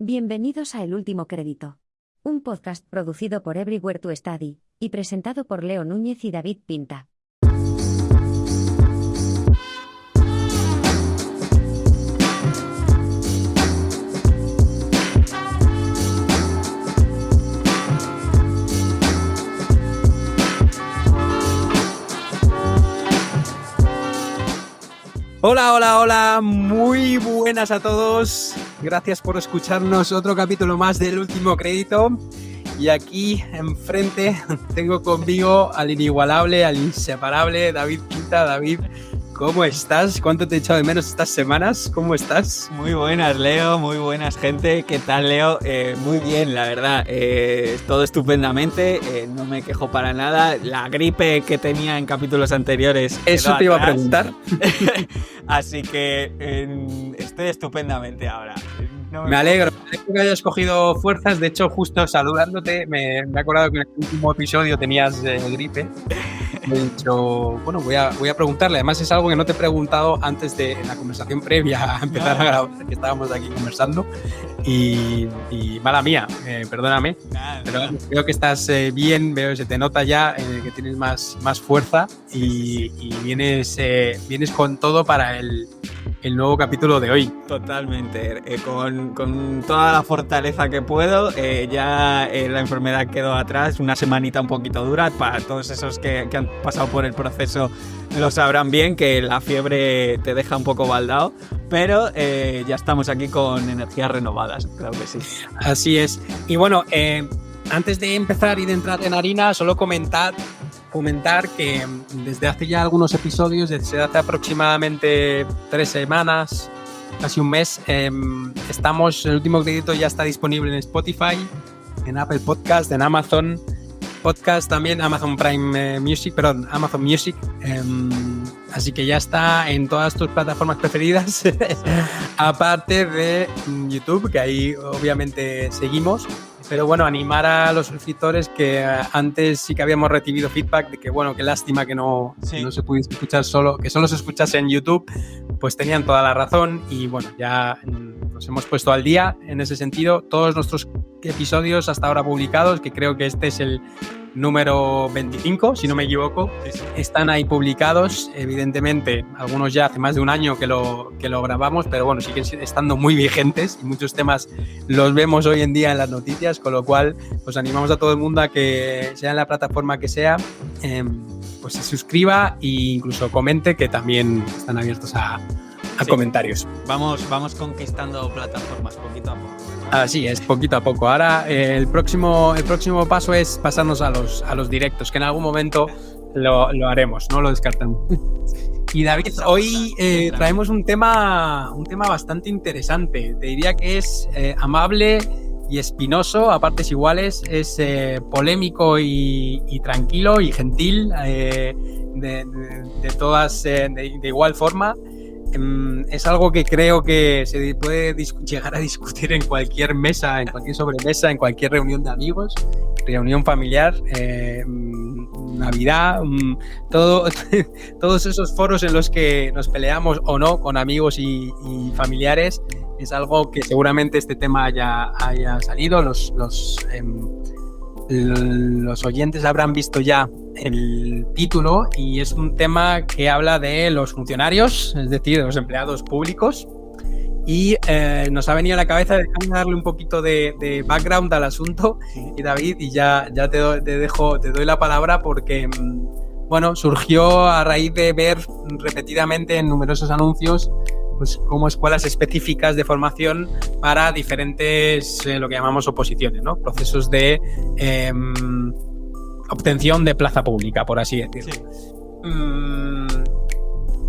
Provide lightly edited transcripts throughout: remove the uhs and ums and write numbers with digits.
Bienvenidos a El Último Crédito, un podcast producido por Everywhere to Study y presentado por Leo Núñez y David Pinta. Hola, hola, hola, muy buenas a todos. Gracias por escucharnos otro capítulo más del Último Crédito. Y aquí enfrente tengo conmigo al inigualable, al inseparable David Pinta. David, ¿cómo estás? ¿Cuánto te he echado de menos estas semanas? ¿Cómo estás? Muy buenas, Leo, muy buenas, gente. ¿Qué tal, Leo? Muy bien, la verdad. Todo estupendamente, no me quejo para nada. La gripe que tenía en capítulos anteriores Eso te iba a preguntar. Así que estoy estupendamente ahora. Me alegro que hayas cogido fuerzas. De hecho, justo saludándote, me he acordado que en el último episodio tenías gripe. Me he dicho, bueno, voy a preguntarle. Además, es algo que no te he preguntado antes de la conversación previa a empezar a grabar, que estábamos aquí conversando. Y mala mía, perdóname. Pero veo que estás bien, veo que se te nota ya que tienes más fuerza y vienes con todo para el nuevo capítulo de hoy. Totalmente, con toda la fortaleza que puedo. Ya la enfermedad quedó atrás, una semanita un poquito dura. Para todos esos que han pasado por el proceso lo sabrán bien, que la fiebre te deja un poco baldado, pero ya estamos aquí con energías renovadas, creo que sí. Así es. Y bueno, antes de empezar y de entrar en harina, solo comentar que desde hace ya algunos episodios, desde hace aproximadamente 3 semanas, casi un mes, estamos, el Último Crédito ya está disponible en Spotify, en Apple Podcast, en Amazon Podcast, también Amazon Music. Así que ya está en todas tus plataformas preferidas, aparte de YouTube, que ahí obviamente seguimos. Pero bueno, animar a los suscriptores que antes sí que habíamos recibido feedback de que bueno, qué lástima que no se pudiese escuchar que solo se escuchase en YouTube, pues tenían toda la razón y bueno, ya nos hemos puesto al día en ese sentido. Todos nuestros episodios hasta ahora publicados, que creo que este es el número 25, si no me equivoco, están ahí publicados. Evidentemente, algunos ya hace más de un año que lo grabamos, pero bueno, siguen estando muy vigentes y muchos temas los vemos hoy en día en las noticias, con lo cual pues animamos a todo el mundo a que, sea en la plataforma que sea, pues se suscriba e incluso comente, que también están abiertos a comentarios. Vamos conquistando plataformas poquito a poco. Así es, poquito a poco. Ahora el próximo paso es pasarnos a los directos, que en algún momento lo haremos, no lo descartamos. Y David, hoy traemos un tema bastante interesante. Te diría que es amable y espinoso a partes iguales. Es polémico y tranquilo y gentil de todas de igual forma. Es algo que creo que se puede llegar a discutir en cualquier mesa, en cualquier sobremesa, en cualquier reunión de amigos, reunión familiar, Navidad, todos esos foros en los que nos peleamos o no con amigos y familiares. Es algo que seguramente este tema haya salido. Los oyentes habrán visto ya el título y es un tema que habla de los funcionarios, es decir, de los empleados públicos, y nos ha venido a la cabeza darle un poquito de background al asunto. Y David, y ya te doy la palabra porque bueno, surgió a raíz de ver repetidamente en numerosos anuncios pues como escuelas específicas de formación para diferentes, lo que llamamos oposiciones, ¿no? Procesos de obtención de plaza pública, por así decirlo. Sí.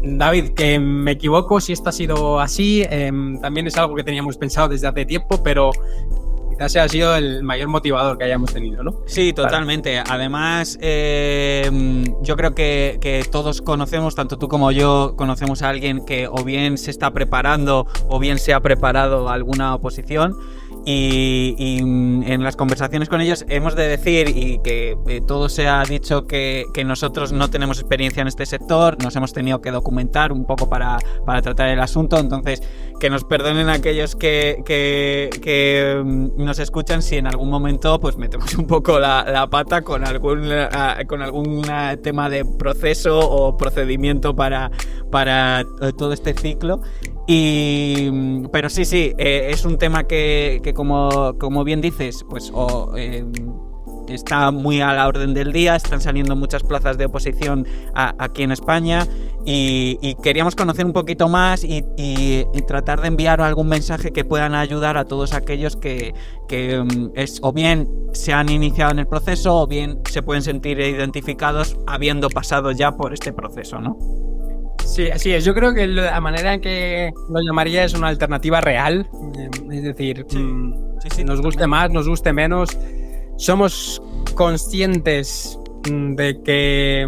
David, que me equivoco si esto ha sido así, también es algo que teníamos pensado desde hace tiempo, pero quizás ha sido el mayor motivador que hayamos tenido, ¿no? Sí, totalmente. Además, yo creo que todos conocemos, tanto tú como yo, conocemos a alguien que o bien se está preparando o bien se ha preparado alguna oposición. y en las conversaciones con ellos hemos de decir, y que todo se ha dicho, que nosotros no tenemos experiencia en este sector, nos hemos tenido que documentar un poco para tratar el asunto, entonces que nos perdonen aquellos que nos escuchan si en algún momento pues metemos un poco la pata con algún tema de proceso o procedimiento para todo este ciclo. Pero sí, es un tema que como bien dices, pues está muy a la orden del día, están saliendo muchas plazas de oposición aquí en España y queríamos conocer un poquito más y tratar de enviar algún mensaje que puedan ayudar a todos aquellos que o bien se han iniciado en el proceso o bien se pueden sentir identificados habiendo pasado ya por este proceso, ¿no? Sí, así es. Yo creo que la manera en que lo llamaría es una alternativa real. Es decir, sí, nos guste más, nos guste menos. Somos conscientes de que,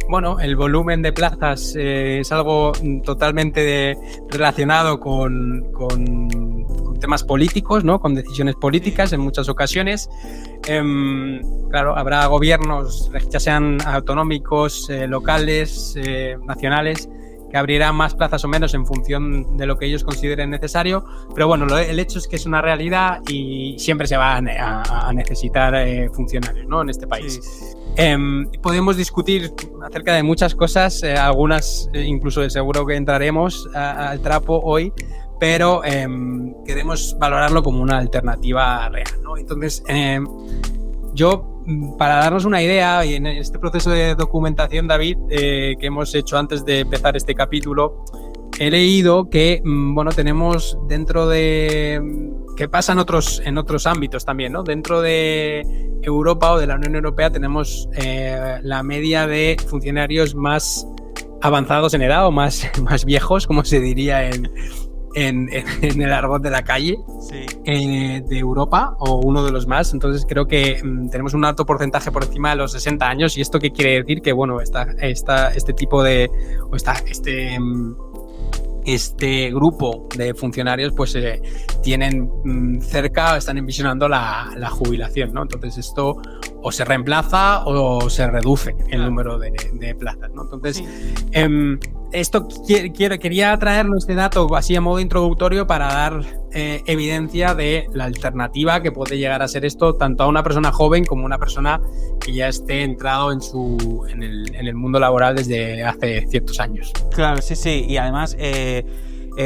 bueno, el volumen de plazas es algo totalmente relacionado con temas políticos, ¿no? Con decisiones políticas en muchas ocasiones. Claro, habrá gobiernos, ya sean autonómicos, locales, nacionales, que abrirán más plazas o menos en función de lo que ellos consideren necesario, pero bueno, el hecho es que es una realidad y siempre se va a necesitar funcionarios, ¿no? En este país. Sí. Podemos discutir acerca de muchas cosas, algunas incluso de seguro que entraremos al trapo hoy, pero queremos valorarlo como una alternativa real, ¿no? Entonces, yo, para darnos una idea, y en este proceso de documentación, David, que hemos hecho antes de empezar este capítulo, he leído que, bueno, tenemos dentro de... que pasa en otros ámbitos también, ¿no? Dentro de Europa o de la Unión Europea tenemos la media de funcionarios más avanzados en edad o más viejos, como se diría en el argot de la calle, sí, de Europa, o uno de los más. Entonces creo que tenemos un alto porcentaje por encima de los 60 años. ¿Y esto qué quiere decir? Que bueno, este tipo de... o este grupo de funcionarios pues tienen están envisionando la jubilación, ¿no? Entonces esto o se reemplaza o se reduce el número de plazas, ¿no? Entonces, sí. Quería traernos este dato así a modo introductorio para dar evidencia de la alternativa que puede llegar a ser esto tanto a una persona joven como a una persona que ya esté entrado en el mundo laboral desde hace ciertos años. Claro, sí. Y además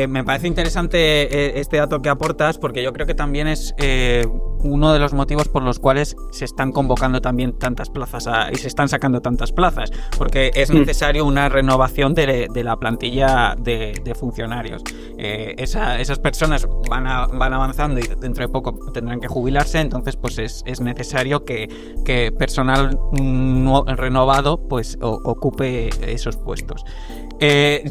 me parece interesante este dato que aportas, porque yo creo que también es uno de los motivos por los cuales se están convocando también tantas plazas y se están sacando tantas plazas, porque es necesario una renovación de la plantilla de funcionarios. Esas personas van avanzando y dentro de poco tendrán que jubilarse, entonces pues es necesario que personal renovado pues ocupe esos puestos.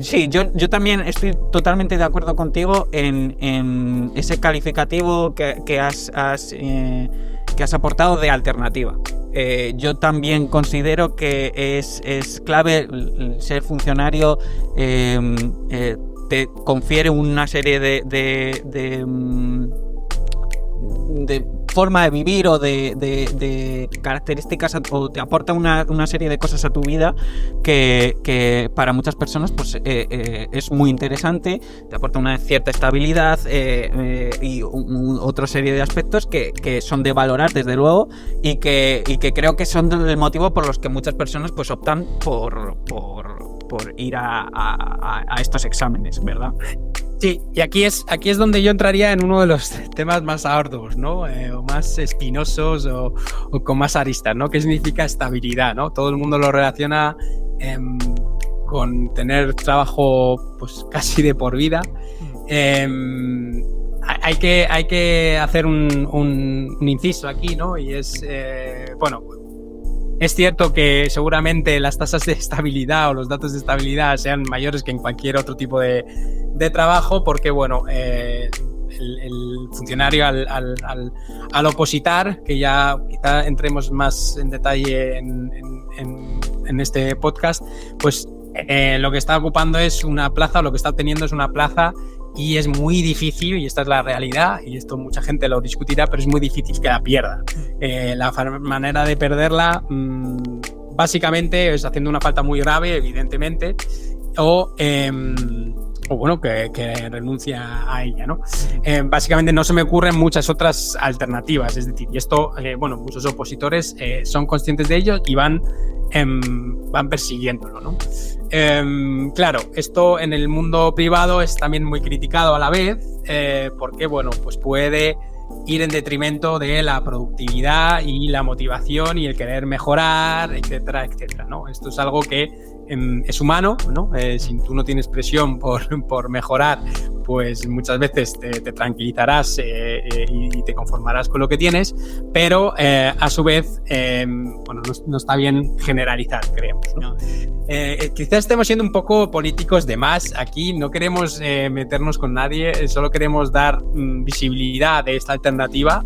Sí, yo también estoy totalmente de acuerdo contigo en ese calificativo que has aportado de alternativa. Yo también considero que es clave ser funcionario. Te confiere una serie de forma de vivir o de características, o te aporta una serie de cosas a tu vida que para muchas personas pues es muy interesante, te aporta una cierta estabilidad y otra serie de aspectos que son de valorar desde luego y que creo que son el motivo por los que muchas personas pues optan por ir a estos exámenes, ¿verdad? Sí, y aquí es donde yo entraría en uno de los temas más arduos, ¿no? O más espinosos o con más aristas, ¿no? ¿Qué significa estabilidad, ¿no? Todo el mundo lo relaciona con tener trabajo pues casi de por vida. Hay que hacer un inciso aquí, ¿no? Y es, bueno, es cierto que seguramente las tasas de estabilidad o los datos de estabilidad sean mayores que en cualquier otro tipo de trabajo, porque bueno, el funcionario al opositar, que ya quizá entremos más en detalle en este podcast, pues lo que está ocupando es una plaza, o lo que está obteniendo es una plaza y es muy difícil, y esta es la realidad, y esto mucha gente lo discutirá, pero es muy difícil que la pierda. La manera de perderla básicamente es haciendo una falta muy grave, evidentemente, o bueno, que renuncia a ella, ¿no? Básicamente no se me ocurren muchas otras alternativas, es decir, y esto, bueno, muchos opositores son conscientes de ello y van persiguiéndolo, ¿no? Claro, esto en el mundo privado es también muy criticado a la vez, porque, bueno, pues puede ir en detrimento de la productividad y la motivación y el querer mejorar, etcétera, etcétera, ¿no? Esto es algo que es humano, ¿no? Si tú no tienes presión por mejorar, pues muchas veces te tranquilizarás y te conformarás con lo que tienes, pero a su vez, bueno, no está bien generalizar, creemos, ¿no? Quizás estemos siendo un poco políticos de más aquí, no queremos meternos con nadie, solo queremos dar visibilidad de esta alternativa.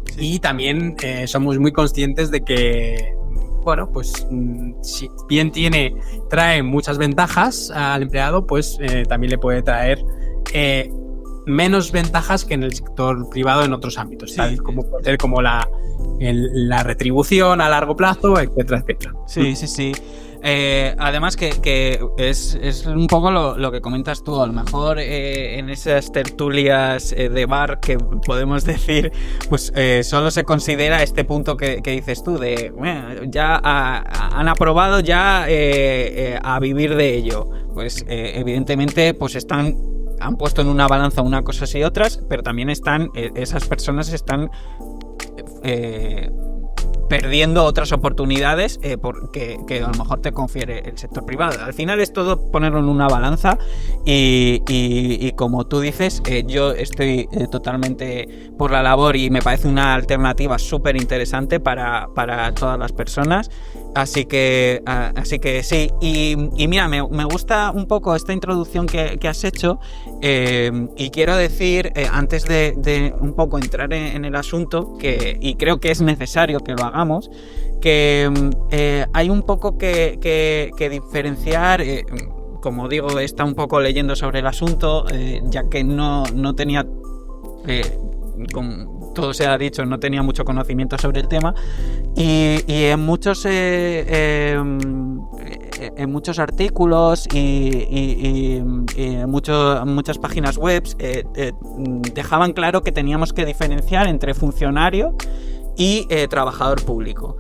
Sí. Y también somos muy conscientes de que, bueno, pues si bien trae muchas ventajas al empleado, pues también le puede traer menos ventajas que en el sector privado en otros ámbitos, sí, tal como puede ser como la retribución a largo plazo, etcétera, etcétera. Sí, sí, sí. Además que es un poco lo que comentas tú, a lo mejor en esas tertulias de bar que podemos decir, pues solo se considera este punto que dices tú, de bueno, ya han aprobado ya a vivir de ello. Pues evidentemente pues han puesto en una balanza una cosa y otras, pero también esas personas están perdiendo otras oportunidades que a lo mejor te confiere el sector privado. Al final es todo ponerlo en una balanza y como tú dices, yo estoy totalmente por la labor y me parece una alternativa súper interesante para todas las personas. Así que sí. Y mira, me gusta un poco esta introducción que has hecho y quiero decir, antes de un poco entrar en el asunto, y creo que es necesario que lo hagamos, que hay un poco que diferenciar. Como digo, he estado un poco leyendo sobre el asunto, ya que no tenía... como todo se ha dicho, no tenía mucho conocimiento sobre el tema y en muchos artículos y muchas páginas web dejaban claro que teníamos que diferenciar entre funcionario y trabajador público.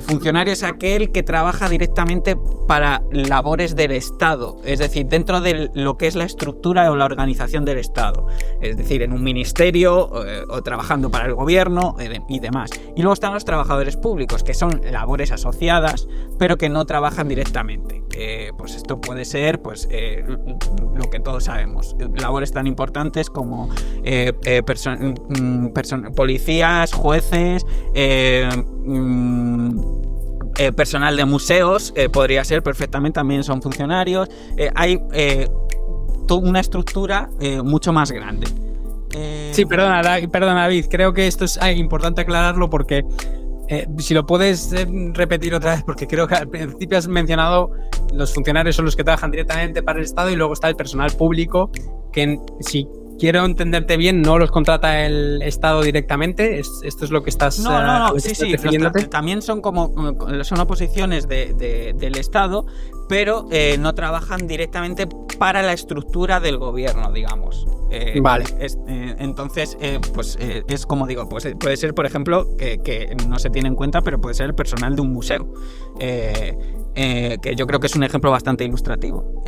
Funcionario es aquel que trabaja directamente para labores del Estado, es decir, dentro de lo que es la estructura o la organización del Estado, es decir, en un ministerio o trabajando para el gobierno y demás. Y luego están los trabajadores públicos, que son labores asociadas, pero que no trabajan directamente. Pues esto puede ser lo que todos sabemos, labores tan importantes como policías, jueces, personal de museos, podría ser perfectamente, también son funcionarios. Hay toda una estructura mucho más grande. Sí, perdona David, creo que esto es importante aclararlo porque si lo puedes repetir otra vez, porque creo que al principio has mencionado los funcionarios son los que trabajan directamente para el Estado y luego está el personal público que si quiero entenderte bien, no los contrata el Estado directamente. ¿Esto es lo que estás No, sí. También son son oposiciones del Estado, pero no trabajan directamente para la estructura del gobierno, digamos. Vale. Entonces, es como digo, pues puede ser, por ejemplo, que no se tiene en cuenta, pero puede ser el personal de un museo. Que yo creo que es un ejemplo bastante ilustrativo.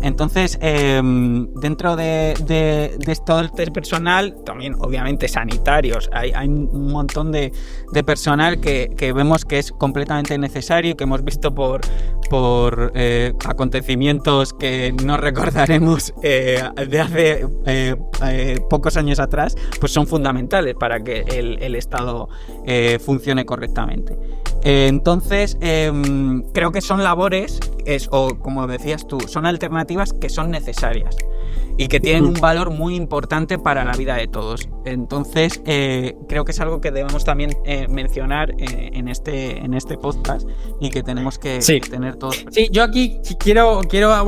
Entonces, dentro de todo este personal, también obviamente sanitarios, hay un montón de personal que vemos que es completamente necesario y que hemos visto por acontecimientos que no recordaremos de hace pocos años atrás, pues son fundamentales para que el Estado funcione correctamente. Entonces, creo que son labores, o como decías tú, son alternativas que son necesarias. y que tienen un valor muy importante para la vida de todos. Entonces, creo que es algo que debemos también mencionar en este podcast y que tenemos que tener todos. Sí, yo aquí quiero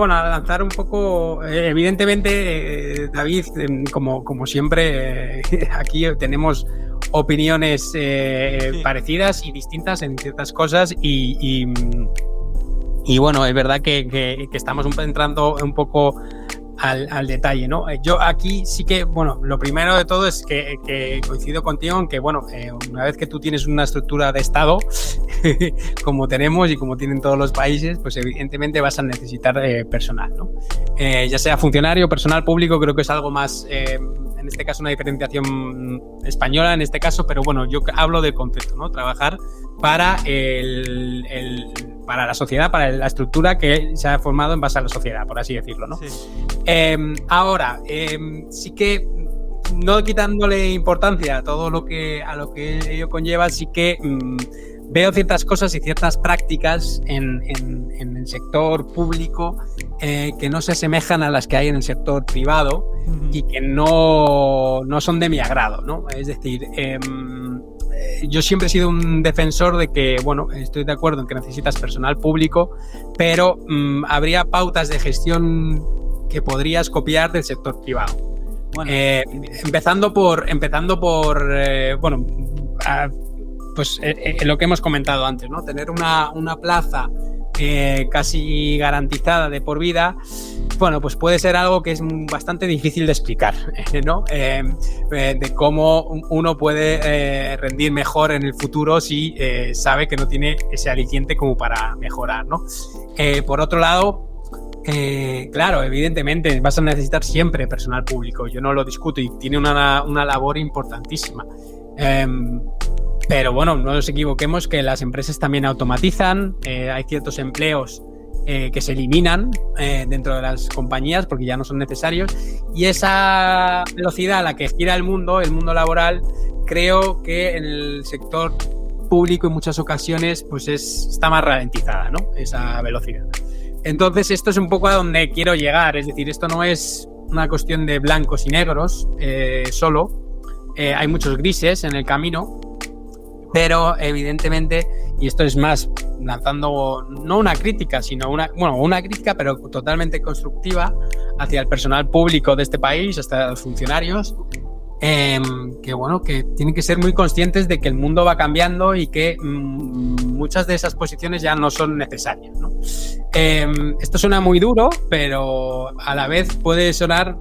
lanzar un poco, evidentemente, David, como siempre, aquí tenemos opiniones parecidas y distintas en ciertas cosas y bueno, es verdad que estamos entrando un poco al detalle, ¿no? Yo aquí sí que, bueno, lo primero de todo es que coincido contigo en que, bueno, una vez que tú tienes una estructura de Estado, como tenemos y como tienen todos los países, pues evidentemente vas a necesitar personal, ¿no? Ya sea funcionario, personal público, creo que es algo más, en este caso una diferenciación española en este caso, pero bueno, yo hablo del concepto, ¿no? Trabajar para para la sociedad, para la estructura que se ha formado en base a la sociedad, por así decirlo, ¿no? Sí. Ahora, sí que, no quitándole importancia a todo lo que ello conlleva, sí que veo ciertas cosas y ciertas prácticas en el sector público que no se asemejan a las que hay en el sector privado y que no son de mi agrado, ¿no? Es decir, yo siempre he sido un defensor de que, bueno, estoy de acuerdo en que necesitas personal público, pero habría pautas de gestión que podrías copiar del sector privado. Bueno, empezando por lo que hemos comentado antes, ¿no? Tener una plaza casi garantizada de por vida, bueno, pues puede ser algo que es bastante difícil de explicar, ¿no? De cómo uno puede rendir mejor en el futuro si sabe que no tiene ese aliciente como para mejorar, ¿no? Por otro lado, claro, evidentemente vas a necesitar siempre personal público, yo no lo discuto y tiene una labor importantísima. Pero bueno, no nos equivoquemos que las empresas también automatizan, hay ciertos empleos que se eliminan dentro de las compañías porque ya no son necesarios, y esa velocidad a la que gira el mundo laboral, creo que en el sector público en muchas ocasiones pues está más ralentizada, ¿no? Esa velocidad. Entonces esto es un poco a donde quiero llegar, es decir, esto no es una cuestión de blancos y negros solo, hay muchos grises en el camino. Pero evidentemente, y esto es más lanzando no una crítica, sino una crítica, pero totalmente constructiva hacia el personal público de este país, hasta los funcionarios, que tienen que ser muy conscientes de que el mundo va cambiando y que muchas de esas posiciones ya no son necesarias, ¿no? Esto suena muy duro, pero a la vez puede sonar,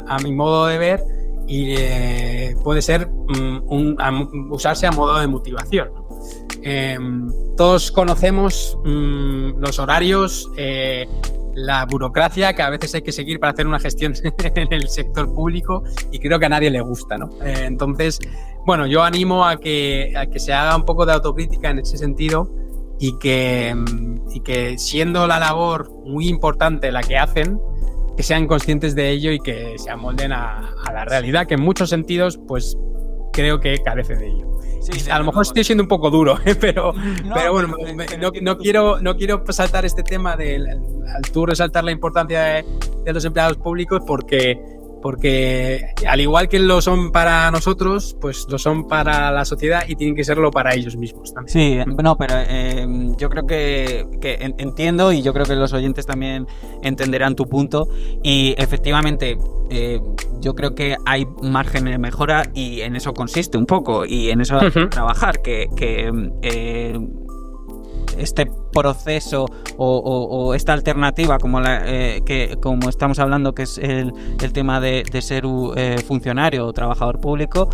a mi modo de ver, y puede ser usarse a modo de motivación, ¿no? Todos conocemos los horarios, la burocracia que a veces hay que seguir para hacer una gestión en el sector público, y creo que a nadie le gusta, ¿no? Entonces, bueno, yo animo a que se haga un poco de autocrítica en ese sentido y que siendo la labor muy importante la que hacen, que sean conscientes de ello y que se amolden a la realidad, que en muchos sentidos, pues creo que carece de ello. Sí, a lo mejor estoy siendo un poco duro, pero bueno, no quiero saltar este tema al tú resaltar la importancia de los empleados públicos, porque al igual que lo son para nosotros, pues lo son para la sociedad y tienen que serlo para ellos mismos también. Sí, no, pero yo creo que entiendo, y yo creo que los oyentes también entenderán tu punto, y efectivamente yo creo que hay margen de mejora, y en eso consiste un poco, y en eso hay que trabajar, que este proceso o esta alternativa como estamos hablando, que es el tema de ser funcionario o trabajador público,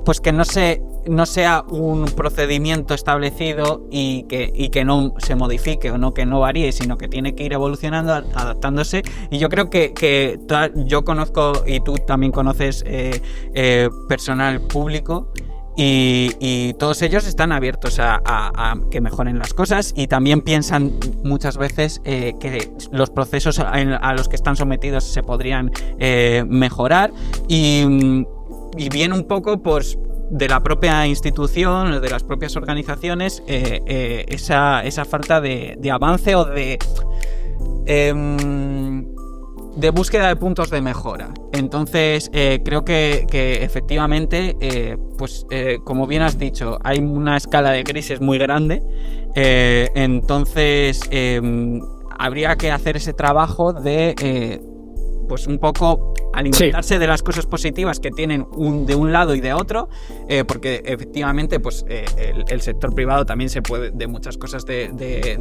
pues que no sea un procedimiento establecido y que no se modifique o no que no varíe, sino que tiene que ir evolucionando, adaptándose. Y yo creo que yo conozco, y tú también conoces, personal público, y todos ellos están abiertos a que mejoren las cosas, y también piensan muchas veces que los procesos a los que están sometidos se podrían mejorar, y viene un poco pues de la propia institución, de las propias organizaciones, esa falta de avance o de de búsqueda de puntos de mejora. Entonces, creo que efectivamente, como bien has dicho, hay una escala de grises muy grande. Entonces, habría que hacer ese trabajo de, pues un poco alimentarse de las cosas positivas que tienen de un lado y de otro, porque efectivamente, pues el sector privado también se puede, de muchas cosas de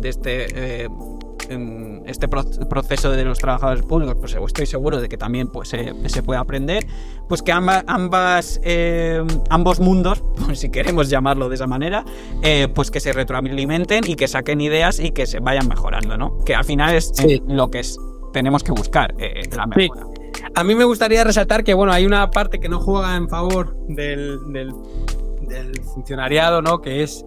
este proceso de los trabajadores públicos, pues estoy seguro de que también pues se puede aprender, pues que ambos mundos, pues, si queremos llamarlo de esa manera, pues que se retroalimenten y que saquen ideas y que se vayan mejorando, ¿no? Que al final es lo que tenemos que buscar, la mejora. Sí. A mí me gustaría resaltar que, bueno, hay una parte que no juega en favor del funcionariado, ¿no? Que es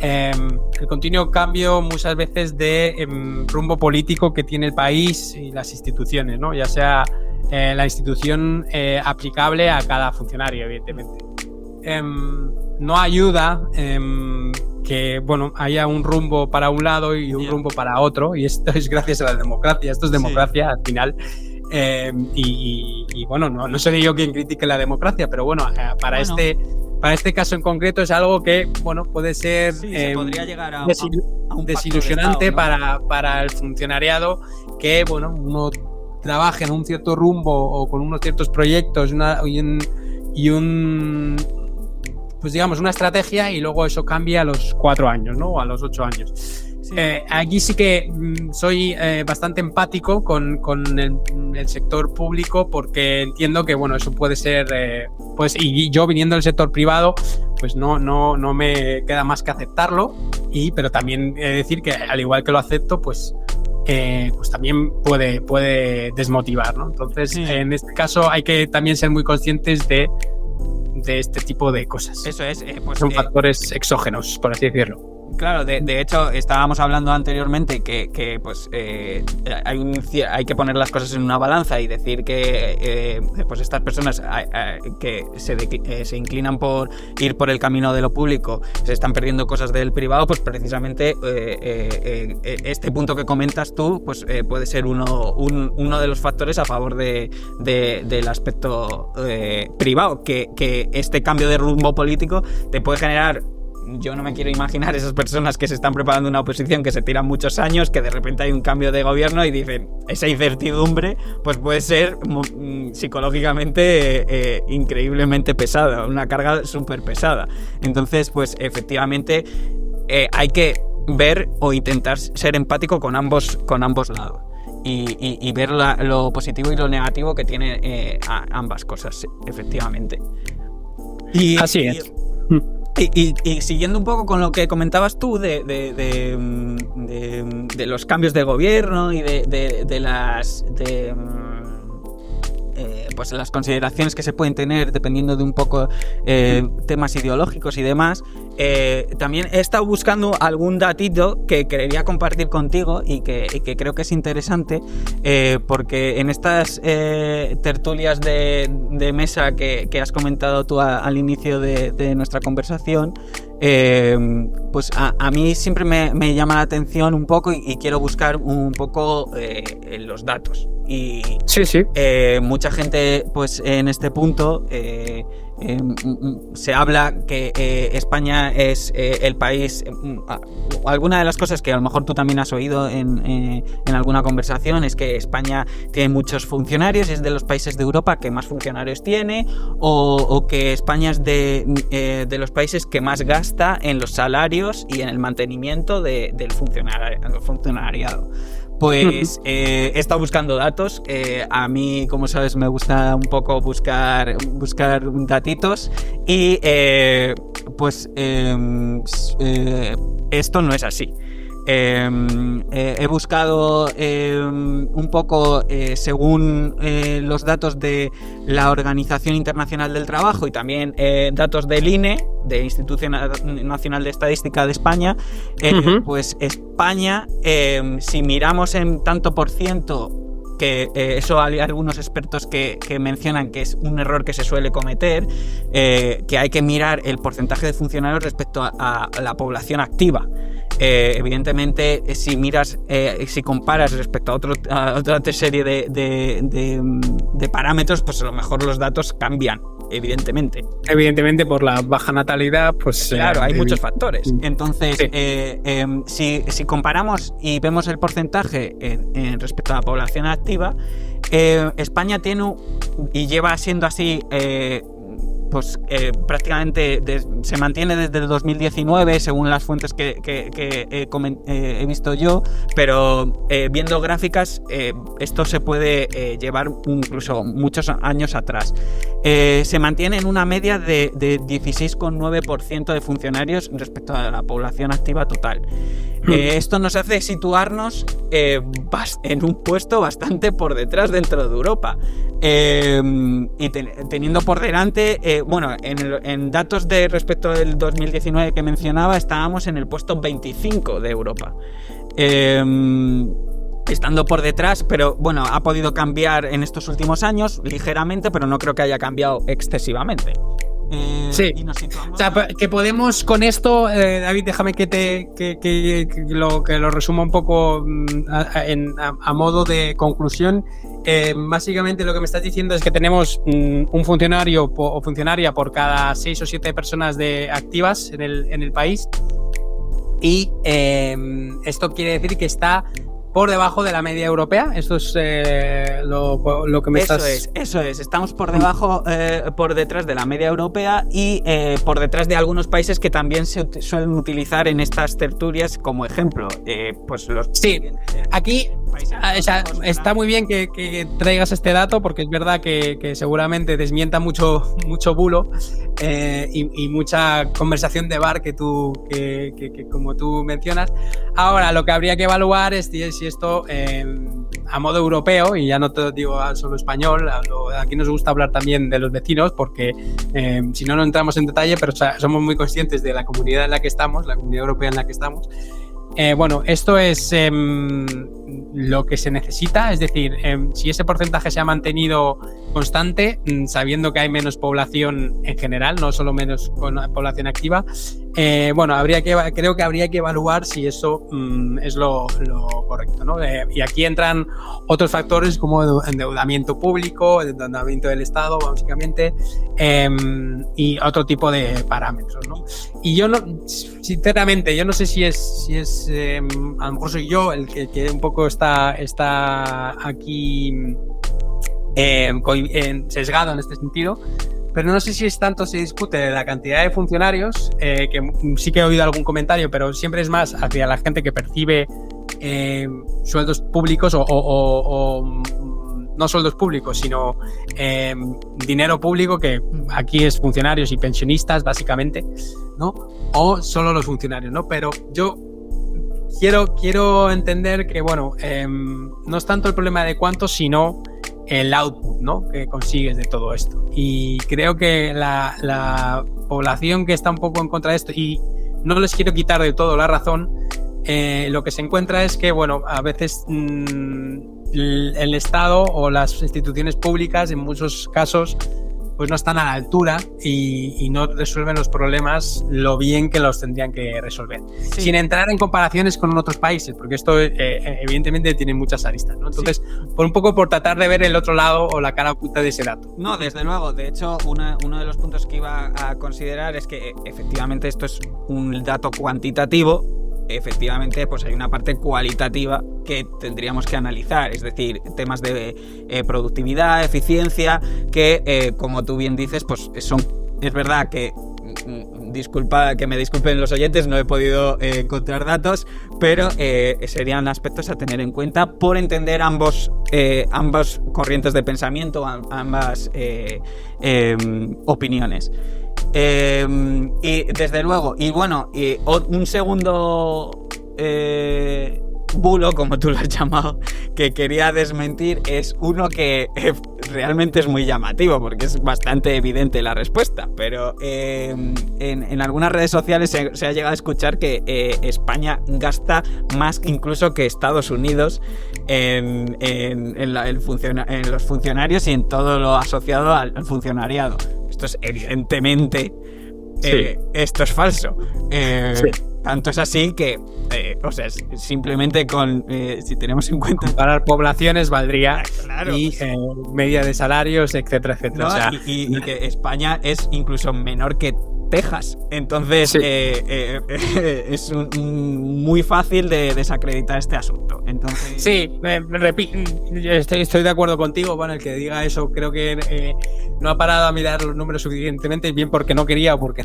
el continuo cambio muchas veces de rumbo político que tiene el país y las instituciones, ¿no? Ya sea la institución aplicable a cada funcionario, evidentemente. No ayuda que, bueno, haya un rumbo para un lado y un rumbo para otro, y esto es gracias a la democracia. Esto es democracia al final. Y bueno, no seré yo quien critique la democracia, pero bueno, para este caso en concreto es algo que, bueno, puede ser se podría llegar a un desilusionante de estado, ¿no? para el funcionariado, que, bueno, uno trabaje en un cierto rumbo o con unos ciertos proyectos pues digamos, una estrategia, y luego eso cambia a los 4 años, ¿no? O a los 8 años. Sí. Aquí sí que soy bastante empático con el sector público, porque entiendo que, bueno, eso puede ser, pues, y yo viniendo del sector privado, pues no me queda más que aceptarlo, pero también decir que al igual que lo acepto, pues también puede desmotivar, ¿no? Entonces, en este caso hay que también ser muy conscientes de este tipo de cosas. Eso es, son factores exógenos, por así decirlo. Claro, de hecho, estábamos hablando anteriormente que pues hay que poner las cosas en una balanza y decir que pues estas personas que se inclinan por ir por el camino de lo público se están perdiendo cosas del privado, pues precisamente este punto que comentas tú, pues puede ser uno de los factores a favor del aspecto privado, que este cambio de rumbo político te puede generar. Yo no me quiero imaginar esas personas que se están preparando una oposición, que se tiran muchos años, que de repente hay un cambio de gobierno y dicen, esa incertidumbre pues puede ser psicológicamente increíblemente pesada, una carga súper pesada. Entonces, pues efectivamente hay que ver o intentar ser empático con ambos lados y ver lo positivo y lo negativo que tiene ambas cosas, efectivamente. Así es. Y siguiendo un poco con lo que comentabas tú de los cambios de gobierno y de las consideraciones que se pueden tener dependiendo de un poco temas ideológicos y demás, también he estado buscando algún datito que quería compartir contigo y que creo que es interesante, porque en estas tertulias de mesa que has comentado tú al inicio de nuestra conversación, pues a mí siempre me llama la atención un poco y quiero buscar un poco los datos. Y sí. Mucha gente, pues en este punto se habla que España es el país. Alguna de las cosas que a lo mejor tú también has oído en alguna conversación es que España tiene muchos funcionarios, es de los países de Europa que más funcionarios tiene, o que España es de los países que más gasta en los salarios y en el mantenimiento del funcionariado. Pues he estado buscando datos. A mí, como sabes, me gusta un poco buscar datitos y esto no es así. He buscado un poco según los datos de la Organización Internacional del Trabajo y también datos del INE, de Instituto Nacional de Estadística de España. Pues España, si miramos en tanto por ciento, que eso hay algunos expertos que mencionan que es un error que se suele cometer, que hay que mirar el porcentaje de funcionarios respecto a la población activa. evidentemente, si miras, si comparas respecto a otra serie de parámetros, pues a lo mejor los datos cambian, evidentemente. Evidentemente, por la baja natalidad, pues... Claro, hay muchos factores. Entonces, sí. si comparamos y vemos el porcentaje respecto a la población activa, España tiene, y lleva siendo así, prácticamente se mantiene desde el 2019, según las fuentes que he visto yo, pero viendo gráficas, esto se puede llevar incluso muchos años atrás. Se mantiene en una media de 16,9% de funcionarios respecto a la población activa total. Esto nos hace situarnos en un puesto bastante por detrás dentro de Europa. Y teniendo por delante, en datos de respecto del 2019 que mencionaba, estábamos en el puesto 25 de Europa. Estando por detrás, pero bueno, ha podido cambiar en estos últimos años ligeramente, pero no creo que haya cambiado excesivamente. Sí, y nos situamos... o sea, que podemos con esto, David, déjame que lo resuma un poco a modo de conclusión. Básicamente lo que me estás diciendo es que tenemos un funcionario o funcionaria por cada 6 o 7 personas activas en el país, y esto quiere decir que está por debajo de la media europea. Esto es lo que me estás... Eso es. Estamos por debajo, por detrás de la media europea y por detrás de algunos países que también se suelen utilizar en estas tertulias como ejemplo. Sí, aquí está muy bien que traigas este dato, porque es verdad que seguramente desmienta mucho bulo y mucha conversación de bar que como tú mencionas. Ahora, lo que habría que evaluar es si esto a modo europeo, y ya no te digo solo español, aquí nos gusta hablar también de los vecinos, porque si no entramos en detalle, pero somos muy conscientes de la comunidad en la que estamos, la comunidad europea en la que estamos. Esto es lo que se necesita, es decir, si ese porcentaje se ha mantenido constante, sabiendo que hay menos población en general, no solo menos población activa, creo que habría que evaluar si eso es lo correcto, ¿no? Y aquí entran otros factores como endeudamiento público, endeudamiento del Estado, básicamente, y otro tipo de parámetros, ¿no? Y yo sinceramente, yo no sé si es a lo mejor soy yo el que un poco está aquí sesgado en este sentido, pero no sé si es tanto se discute de la cantidad de funcionarios, que sí que he oído algún comentario, pero siempre es más hacia la gente que percibe sueldos públicos o no sueldos públicos, sino dinero público, que aquí es funcionarios y pensionistas básicamente, ¿no? O solo los funcionarios, ¿no? Pero yo quiero entender que, no es tanto el problema de cuánto, sino el output, ¿no?, que consigues de todo esto. Y creo que la población que está un poco en contra de esto, y no les quiero quitar de todo la razón, lo que se encuentra es que, a veces el Estado o las instituciones públicas en muchos casos pues no están a la altura y no resuelven los problemas lo bien que los tendrían que resolver. Sí. Sin entrar en comparaciones con otros países, porque esto evidentemente tiene muchas aristas, ¿no? Entonces, sí, por tratar de ver el otro lado o la cara oculta de ese dato. No, desde luego. De hecho, uno de los puntos que iba a considerar es que efectivamente esto es un dato cuantitativo. Efectivamente, pues hay una parte cualitativa que tendríamos que analizar, es decir, temas de productividad, eficiencia, que como tú bien dices, pues es verdad que que me disculpen los oyentes, no he podido encontrar datos, pero serían aspectos a tener en cuenta por entender ambas corrientes de pensamiento, ambas opiniones. Y desde luego, un segundo bulo, como tú lo has llamado, que quería desmentir, es uno que realmente es muy llamativo, porque es bastante evidente la respuesta, pero en algunas redes sociales se ha llegado a escuchar que España gasta más incluso que Estados Unidos en los funcionarios y en todo lo asociado al funcionariado. Esto es evidentemente... sí. Esto es falso. Sí. Tanto es así que, o sea, simplemente con, si tenemos en cuenta... Comparar poblaciones valdría, Claro. y media de salarios, etcétera, etcétera. ¿No? O sea, y que España es incluso menor que Texas. Entonces, Sí. Es muy fácil de desacreditar este asunto. Entonces, sí, estoy de acuerdo contigo. Bueno, el que diga eso creo que no ha parado a mirar los números suficientemente, bien porque no quería o porque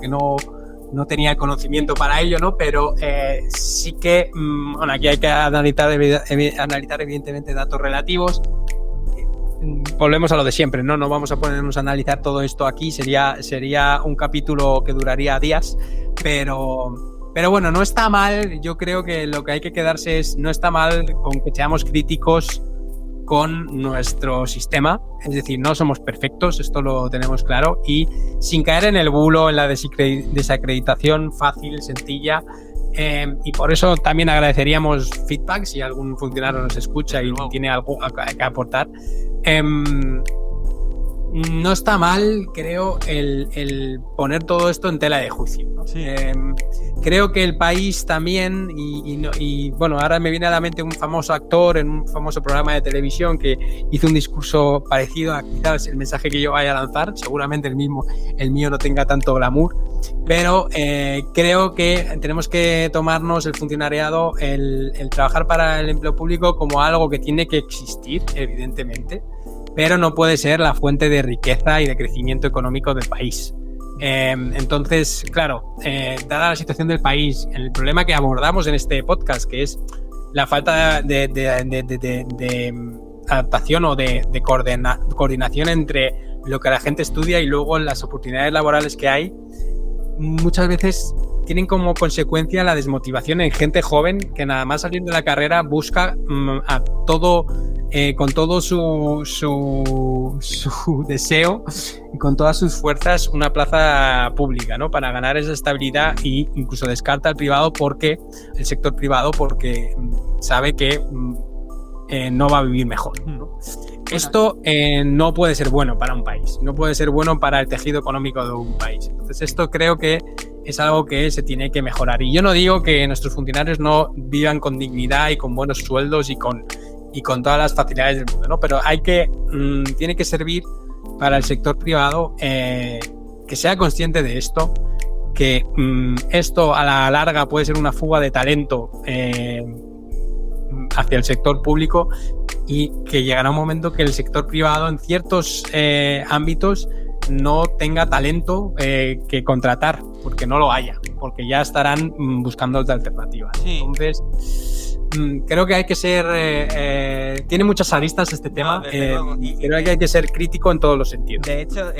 no tenía conocimiento para ello, ¿no? Pero sí que, bueno, aquí hay que analizar evidentemente datos relativos. Volvemos a lo de siempre, ¿no? No vamos a ponernos a analizar todo esto aquí, sería un capítulo que duraría días, pero bueno, no está mal. Yo creo que lo que hay que quedarse es, no está mal con que seamos críticos con nuestro sistema, es decir, no somos perfectos, esto lo tenemos claro, y sin caer en el bulo, en la desacreditación fácil, sencilla. Y por eso también agradeceríamos feedback si algún funcionario nos escucha y tiene algo que aportar. No está mal, creo, el poner todo esto en tela de juicio, ¿no? Sí. Creo que el país también, y bueno, ahora me viene a la mente un famoso actor en un famoso programa de televisión que hizo un discurso parecido a quizás el mensaje que yo vaya a lanzar. Seguramente el mío no tenga tanto glamour, pero creo que tenemos que tomarnos el funcionariado, el trabajar para el empleo público como algo que tiene que existir, evidentemente, pero no puede ser la fuente de riqueza y de crecimiento económico del país. Entonces, claro, dada la situación del país, el problema que abordamos en este podcast, que es la falta de adaptación o de coordinación entre lo que la gente estudia y luego las oportunidades laborales que hay, muchas veces tienen como consecuencia la desmotivación en gente joven que nada más saliendo de la carrera busca a todo, con todo su deseo y con todas sus fuerzas una plaza pública, ¿no? Para ganar esa estabilidad, e incluso descarta el sector privado porque sabe que no va a vivir mejor, ¿no? Esto no puede ser bueno para un país, no puede ser bueno para el tejido económico de un país. Entonces esto creo que es algo que se tiene que mejorar. Y yo no digo que nuestros funcionarios no vivan con dignidad y con buenos sueldos y con todas las facilidades del mundo, ¿no? Pero tiene que servir para el sector privado que sea consciente de esto, que esto a la larga puede ser una fuga de talento hacia el sector público, y que llegará un momento que el sector privado en ciertos ámbitos no tenga talento que contratar, porque no lo haya, porque ya estarán buscando otras alternativas. Sí. Entonces, creo que hay que ser... tiene muchas aristas este tema, creo que hay que ser crítico en todos los sentidos. De hecho,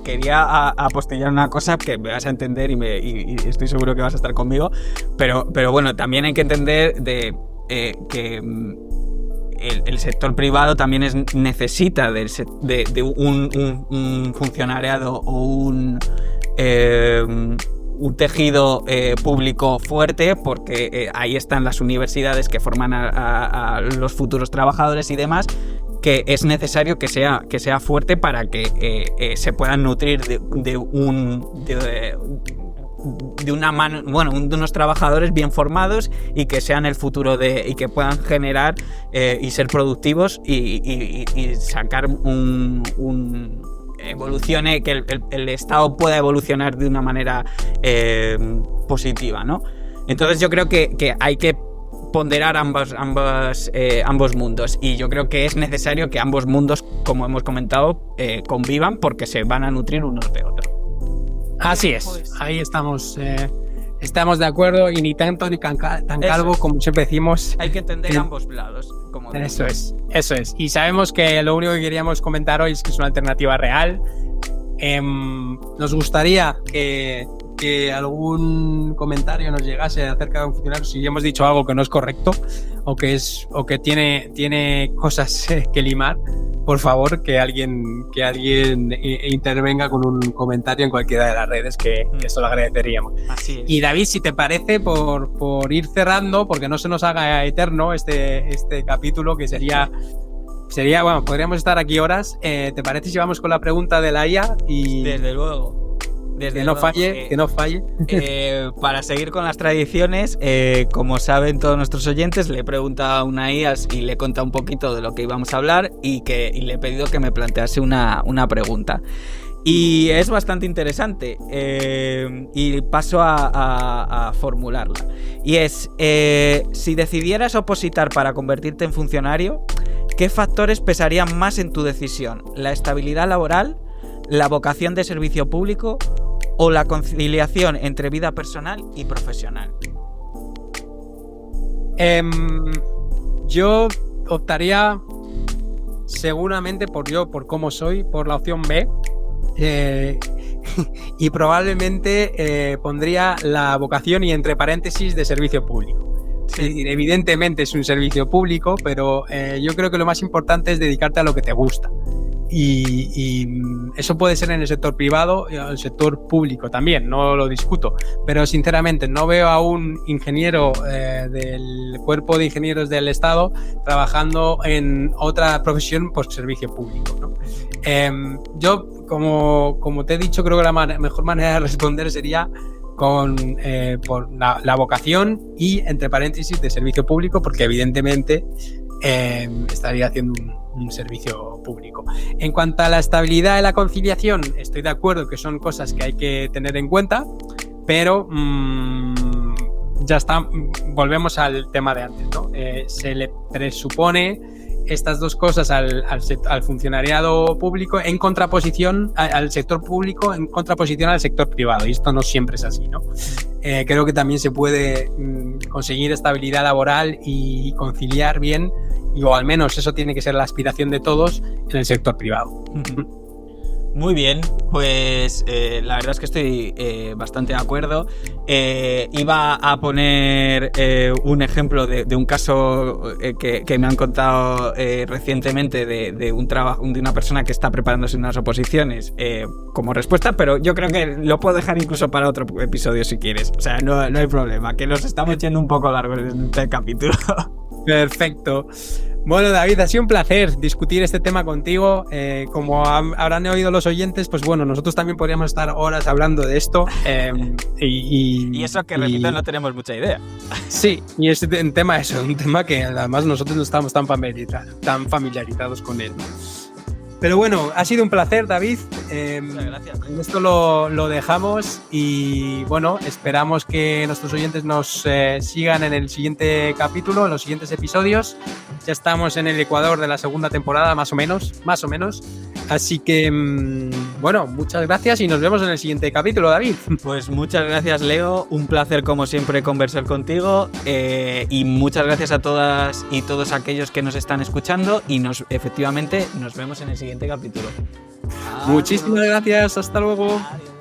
quería apostillar una cosa que me vas a entender y estoy seguro que vas a estar conmigo, pero bueno, también hay que entender que el sector privado también necesita de un funcionariado o un tejido público fuerte, porque ahí están las universidades que forman a los futuros trabajadores y demás, que es necesario que sea fuerte para que se puedan nutrir de unos trabajadores bien formados y que sean el futuro y que puedan generar y ser productivos y sacar evolucione, que el Estado pueda evolucionar de una manera positiva, ¿no? Entonces yo creo que hay que ponderar ambos mundos, y yo creo que es necesario que ambos mundos, como hemos comentado, convivan, porque se van a nutrir unos de otros. Así es, ahí estamos de acuerdo, y ni tanto ni tan calvo como siempre decimos. Hay que entender ambos lados. Eso es. Y sabemos que lo único que queríamos comentar hoy es que es una alternativa real. Nos gustaría que algún comentario nos llegase acerca de un funcionario si hemos dicho algo que no es correcto o que tiene cosas que limar. Por favor, que alguien intervenga con un comentario en cualquiera de las redes, que eso lo agradeceríamos. Así es. Y David, si te parece, por ir cerrando, porque no se nos haga eterno este capítulo, que sería, bueno, podríamos estar aquí horas. ¿Te parece si vamos con la pregunta de la IA? Desde luego. Desde que no falle. Para seguir con las tradiciones, como saben todos nuestros oyentes, le he preguntado a Unai y le he contado un poquito de lo que íbamos a hablar y le he pedido que me plantease una pregunta. Y es bastante interesante y paso a formularla. Y es, si decidieras opositar para convertirte en funcionario, ¿qué factores pesarían más en tu decisión? ¿La estabilidad laboral, la vocación de servicio público o la conciliación entre vida personal y profesional? Yo optaría seguramente por cómo soy, por la opción B. Y probablemente pondría la vocación y entre paréntesis de servicio público. Sí, evidentemente es un servicio público, pero yo creo que lo más importante es dedicarte a lo que te gusta. Y eso puede ser en el sector privado y en el sector público también, no lo discuto. Pero sinceramente no veo a un ingeniero del cuerpo de ingenieros del Estado trabajando en otra profesión por servicio público, ¿no? Yo, como te he dicho, creo que la mejor manera de responder sería por la vocación y entre paréntesis de servicio público, porque evidentemente estaría haciendo un servicio público. En cuanto a la estabilidad y la conciliación, estoy de acuerdo que son cosas que hay que tener en cuenta, pero ya está, volvemos al tema de antes, ¿no? Se le presupone estas dos cosas al funcionariado público en contraposición al sector público, en contraposición al sector privado, y esto no siempre es así, ¿no? Creo que también se puede conseguir estabilidad laboral y conciliar bien, o al menos eso tiene que ser la aspiración de todos en el sector privado. Muy bien, pues la verdad es que estoy bastante de acuerdo. Iba a poner un ejemplo de un caso que me han contado recientemente de un trabajo de una persona que está preparándose unas oposiciones como respuesta, pero yo creo que lo puedo dejar incluso para otro episodio si quieres. O sea, no hay problema, que nos estamos yendo un poco largos en este capítulo. Perfecto. Bueno, David, ha sido un placer discutir este tema contigo. Como habrán oído los oyentes, pues bueno, nosotros también podríamos estar horas hablando de esto. Y eso que, repito, no tenemos mucha idea. Sí, y es un tema que además nosotros no estamos tan familiarizados con él. Pero bueno, ha sido un placer, David. Muchas gracias. Esto lo dejamos y bueno, esperamos que nuestros oyentes nos sigan en el siguiente capítulo, en los siguientes episodios. Ya estamos en el Ecuador de la segunda temporada, más o menos. Así que, bueno, muchas gracias y nos vemos en el siguiente capítulo, David. Pues muchas gracias, Leo. Un placer, como siempre, conversar contigo. Y muchas gracias a todas y todos aquellos que nos están escuchando. Y efectivamente nos vemos en el siguiente capítulo. Muchísimas gracias. Hasta luego. Adiós.